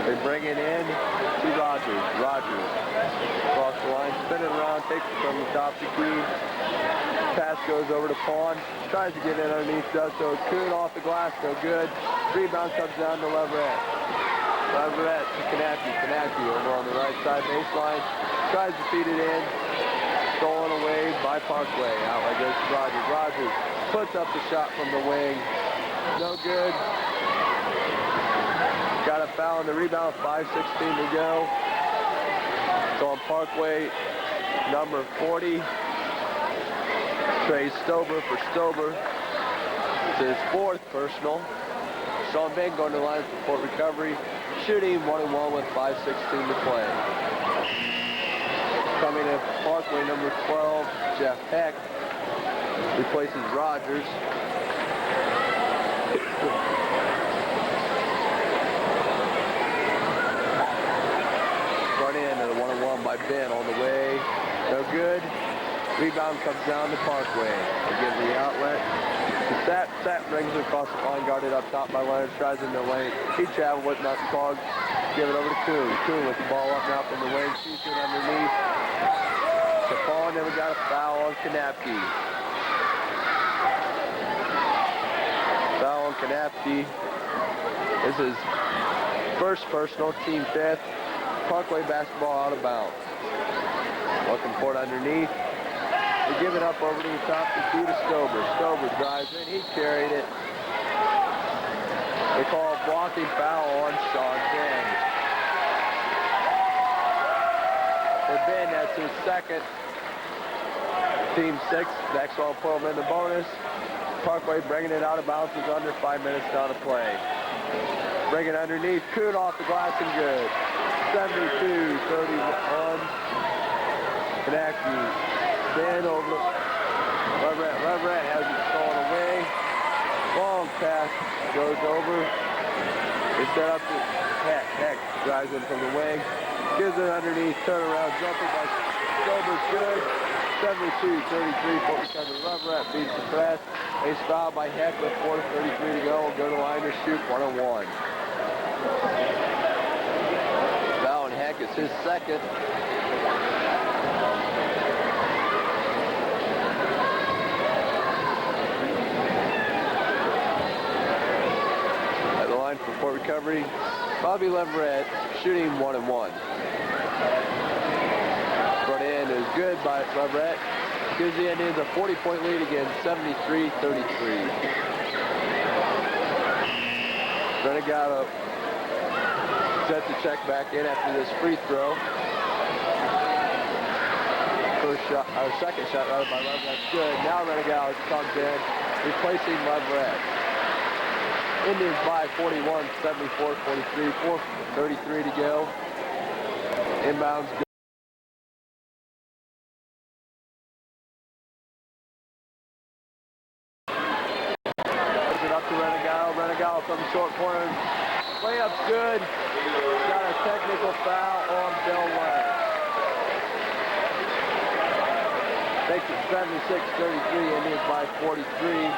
They bring it in to Rogers. Rogers across the line, spinning around, takes it from the top to key. Pass goes over to Pawn. Tries to get in underneath, does so. Kuhn off the glass, no good. Rebound comes down to Leverett. Leverett to Kanapke. Kanapke over on the right side baseline. Tries to feed it in. stolen away by Parkway. Outlet goes to Rogers. Rogers puts up the shot from the wing. No good. Got a foul on the rebound, 5:16 to go. So on Parkway, number 40. Trey Stober for Stober. It's his 4th personal. Sean Bain going to the line for Port Recovery. Shooting 1-1 with 5:16 to play. Coming in Parkway, number 12, Jeff Heck. Replaces Rogers. Front end of the 1-1 by Ben all the way. No good. Rebound comes down to Parkway. Again, the outlet. Sat brings it across the line, guarded up top by Leonard. Tries in the lane. He traveled with nothing clogged. Give it over to Kuhn. Kuhn with the ball up now from the wing. Shoots it underneath. The ball, then we got a foul on Kanapke. Foul on Kanapke. This is first personal, team 5th. Parkway basketball out of bounds. Looking for it underneath. They give it up over to the top to Stober. Stober drives in. He carried it. They call a blocking foul on Sean Ben. For Ben, that's his 2nd. Team 6. Next one will put him in the bonus. Parkway bringing it out of bounds with under 5 minutes down to play. Bring it underneath. Kuhn off the glass and good. 72-31. Kanapke. Ben over. Leverett has it stolen away. Long pass goes over. It's set up to Heck. Heck drives in from the wing. Gives it underneath. Turnaround jumper by Stober's good. 72-33. Port Recovery. Leverett beats the press. Ace foul by Heck with 4:33 to go. We'll go to line to shoot 1-on-1. Foul on Heck. It's his 2nd. For Port Recovery, Bobby Leverett shooting 1-1. Front end is good by Leverett. Gives the Indians a 40-point lead again, 73-33. Renegado sets the check back in after this free throw. First shot, or second shot rather by Leverett. Good. Now Renegado comes in, replacing Leverett. Indians by 41, 74, 43, 4:33 to go. Inbounds. Puts it up to Renegado. Renegado from the short corner. Layup's good. Got a technical foul on Bill West. Makes it 76-33. Indians by 43.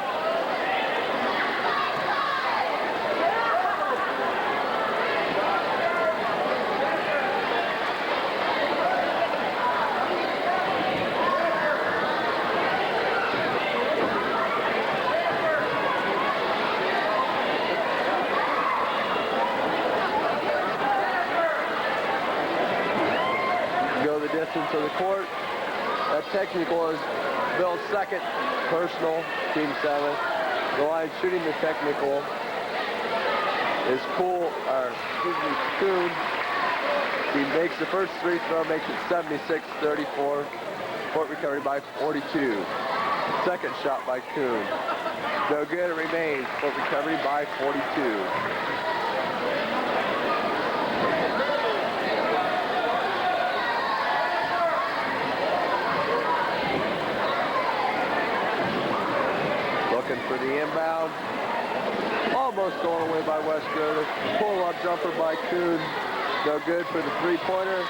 To the court. That technical is Bill's 2nd personal, team 7. The line shooting the technical is Kuhn. He makes the first free throw, makes it 76-34. Port Recovery by 42. 2nd shot by Kuhn. No good, it remains. Port Recovery by 42. For the inbound. Almost stolen away by Westgrover. Pull-up jumper by Kuhn. No good for the three-pointer.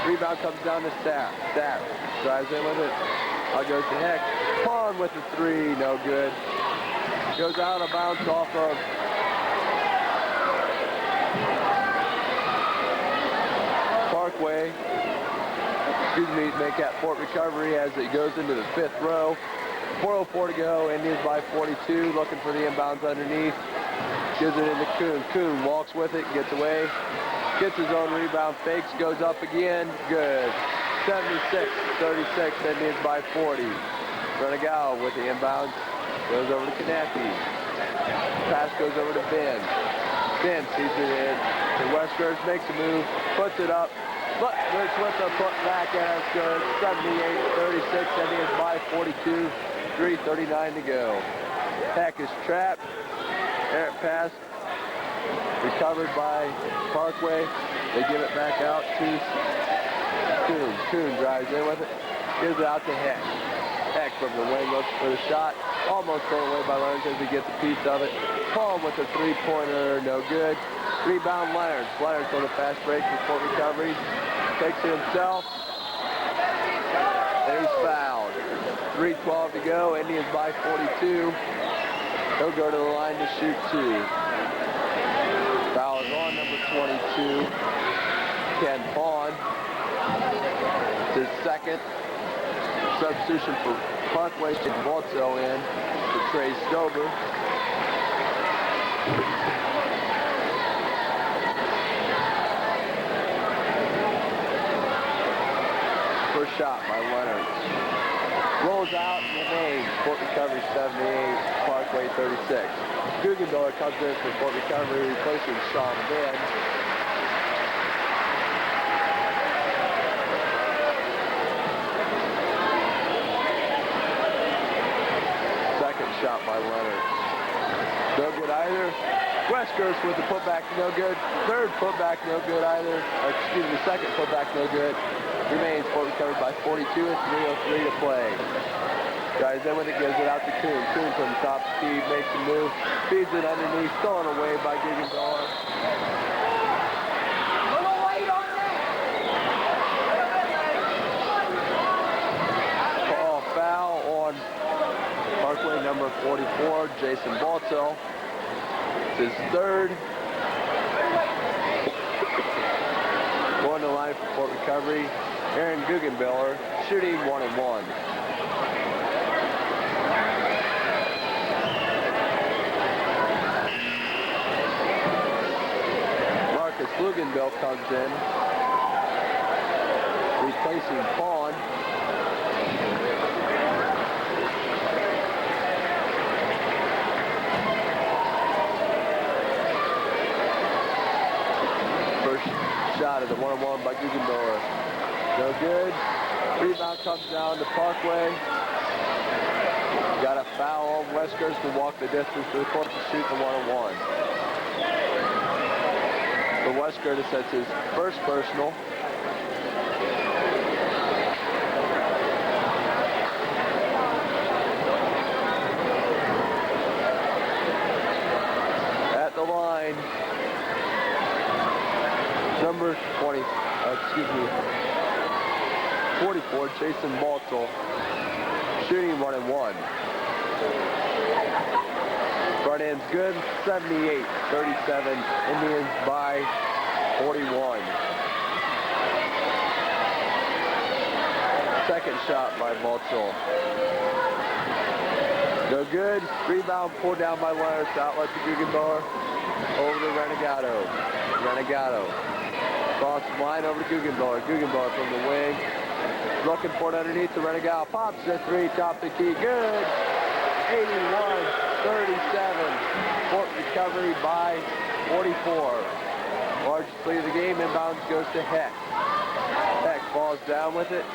Rebound comes down to Stapp. Stapp drives in with it. Goes to Heck. Pond with the 3. No good. Goes out of bounds off of Parkway. Make that Port Recovery as it goes into the 5th row. 4:04 to go. Indians by 42. Looking for the inbounds underneath. Gives it into Kuhn. Kuhn walks with it, gets away. Gets his own rebound, fakes, goes up again. Good. 76-36, Indians by 40. Renegado with the inbound, goes over to Knappy. Pass goes over to Ben. Ben sees it in. The Westers makes a move, puts it up. But there's with the put back, and it's good. 78-36, Indians by 42. 3:39 to go. Heck is trapped. Errant pass recovered by Parkway. They give it back out to Kuhn. Kuhn drives in with it. Gives it out to Heck. Heck from the wing looks for the shot. Almost thrown away by Leonard as he gets a piece of it. Palm with a three-pointer, no good. Rebound Leonard. Leonard on a fast break before recovery. Takes it himself. And he's fouled. 3:12 to go. Indians by 42. He'll go to the line to shoot two. Foul is on number 22. Ken Vaughn. It's his second. Substitution for Parkway and Volzo in for Trey Stober. First shot by Leonard. Rolls out and remains. Port recovery 78, Parkway 36. Guggendoller comes in for Port recovery, replacing Sean Ben. Second shot by Leonard. No good either. Westgirth with the putback, no good. Third putback, no good either. Excuse me, second putback, no good. Remains Port recovered by 42 and 3:03 to play. Guys in with it, gives it out to Kuhn. Kuhn from the top speed, makes a move, feeds it underneath, stolen away by Guggendoller. Call foul on Parkway number 44, Jason Balto. It's his third. Going to the line for Port recovery. Aaron Guggenbiller shooting 1-1. Marcus Luganbill comes in, replacing Vaughn. First shot of the 1-1 by Guggenbiller. No good. Rebound comes down to Parkway. Got a foul on Westgirth to walk the distance to the court to shoot the 1-1. For Westgirth, that's his first personal. At the line, number 44, Jason Balto, shooting 1-1. Front end's good, 78-37, Indians by 41. Second shot by Balto. No good. Rebound pulled down by Leonard. Outlet to Guggendoller. Over to Renegado. Renegado. Cross the line over to Guggendoller. Guggendoller from the wing. Looking for it underneath the Renegado. Pops the three, top the key. Good. 81-37. Port recovery by 44. Largest lead of the game. Inbounds goes to Heck. Heck falls down with it.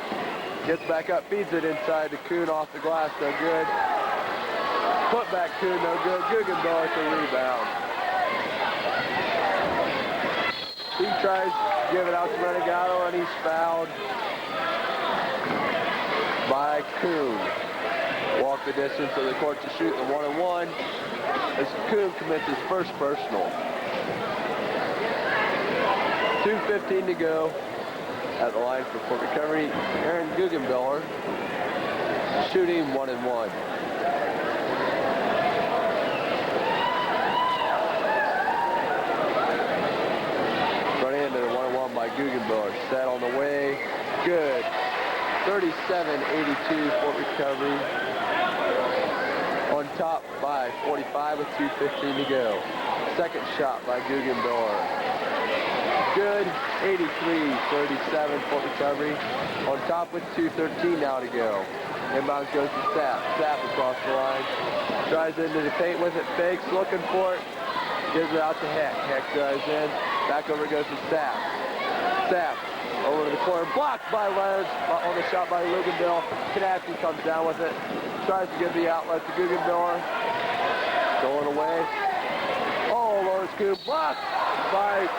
Gets back up, feeds it inside to Kuhn off the glass. No good. Put back Kuhn, no good. Guggendoller to rebound. He tries to give it out to Renegado, and he's fouled by Kuhn. Walk the distance of the court to shoot the 1-1 as Kuhn commits his first personal. 2:15 to go. At the line for Port recovery, Aaron Guggenbiller shooting 1-1. Front end of the 1-1 by Guggenbiller. Set on the way. Good. 37-82 Port recovery. On top by 45 with 2:15 to go. Second shot by Guggenbiller. Good. 83-37 Fort Recovery. On top with 2:13 now to go. Inbounds goes to Sapp. Sapp across the line. Drives into the paint with it. Fakes. Looking for it. Gives it out to Heck. Heck drives in. Back over goes to Sapp. Sapp over to the corner. Blocked by Leonard on the shot by Luganville. Kanapke comes down with it. Tries to give the outlet to Guggenbiller. Going away. Oh, low scoop. Blocked by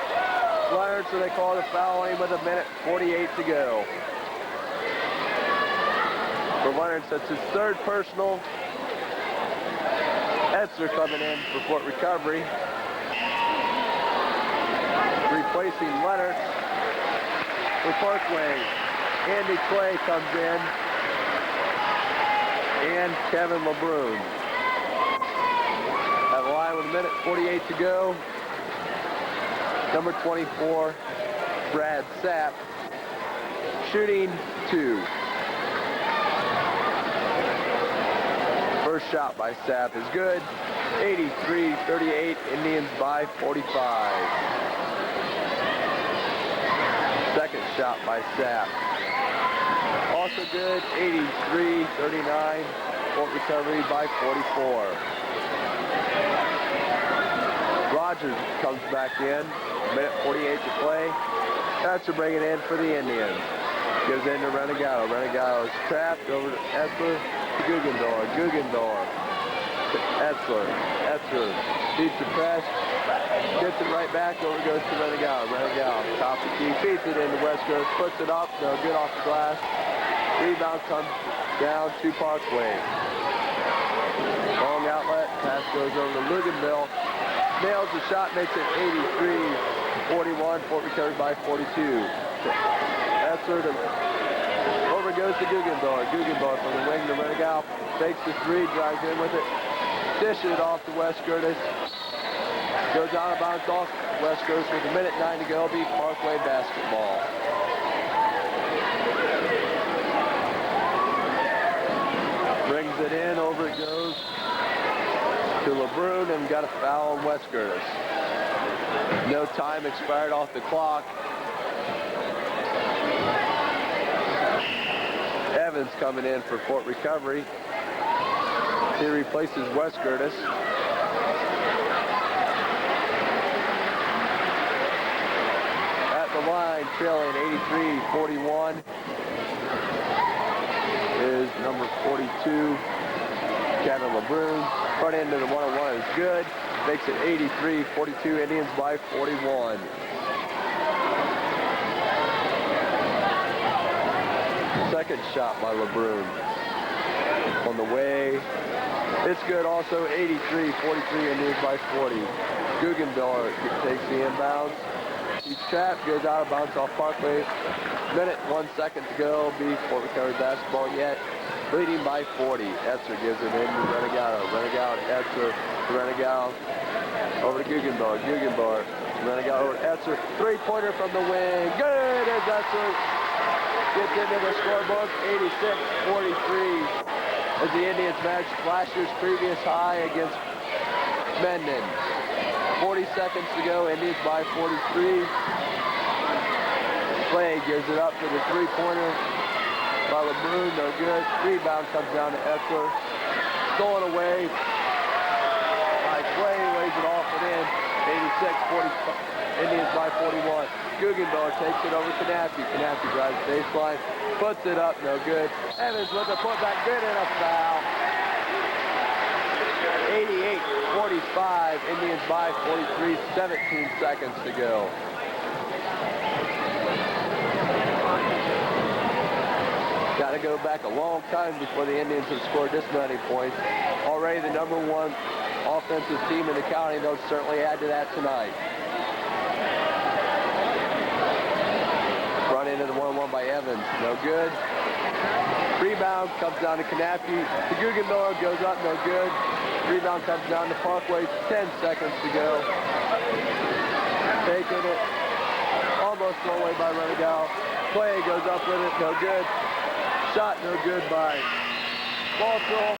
Leonard, so they call it a foul lane with 1:48 to go. For Leonard, that's his third personal. Etzer coming in for Fort Recovery. Replacing Leonard for Parkway. Andy Clay comes in. And Kevin LeBrun. At the line with 1:48 to go. Number 24, Brad Sapp, shooting 2. First shot by Sapp is good. 83-38, Indians by 45. Second shot by Sapp. Also good, 83-39, Fort Recovery by 44. Rogers comes back in. 1:48 to play. That's to bring it in for the Indians. Gives in to Renegado. Renegado is trapped over to Etzler to Guggendorf. Guggendorf to Etzler. Etzler beats the press. Gets it right back. Over goes to Renegado. Renegado top the key. Feeds it into Westcoast. Puts it up. No good off the glass. Rebound comes down to Parkway. Long outlet. Pass goes over to Luganville. Nails the shot, makes it 83-41. Fort Recovery by 42. Etzler over goes to Guggendorf. Guggendorf from the wing to Renegado. Fakes the 3, drives in with it. Dishes it off to West Curtis. Goes out of bounds off West Curtis with 1:09 to go. Beat Parkway basketball. Brings it in, over it goes to LeBrun, and got a foul on West Curtis. No time expired off the clock. Evans coming in for Fort Recovery. He replaces West Curtis. At the line, trailing 83-41 is number 42, Kevin LeBrun. Front end of the 101 is good. Makes it 83-42, Indians by 41. Second shot by LeBrun. On the way. It's good also, 83-43, Indians by 40. Guggenbiller takes the inbounds. He's trapped, goes out of bounds off Parkway. 1:01 to go. Be Fort Recovery basketball yet. Leading by 40. Etzer gives it in to Renegado. Renegado to Etzer. Renegado over to Guggenbiller. Guggenbiller. Renegado over to Etzer. Three-pointer from the wing. Good as Etzer gets into the scorebook. 86-43 as the Indians match last year's previous high against Mendon. 40 seconds to go. Indians by 43. Clay gives it up for the three-pointer by LeBrun, no good. Rebound comes down to Etzler. Stolen away by Clay, lays it off and in. 86-40, Indians by 41. Guggenbiller takes it over to Kanapke. Kanapke drives the baseline, puts it up, no good. Evans with a putback, good and a foul. 88-45, Indians by 43, 17 seconds to go. Got to go back a long time before the Indians have scored this many points. Already the number 1 offensive team in the county. They'll certainly add to that tonight. Run into the 1-1 by Evans. No good. Rebound comes down to Kanapke. To Guggenbiller, goes up, no good. Rebound comes down to Parkway. 10 seconds to go. Taking it. Almost thrown away by Renegado. Clay goes up with it, no good. Shot no good by Baltimore.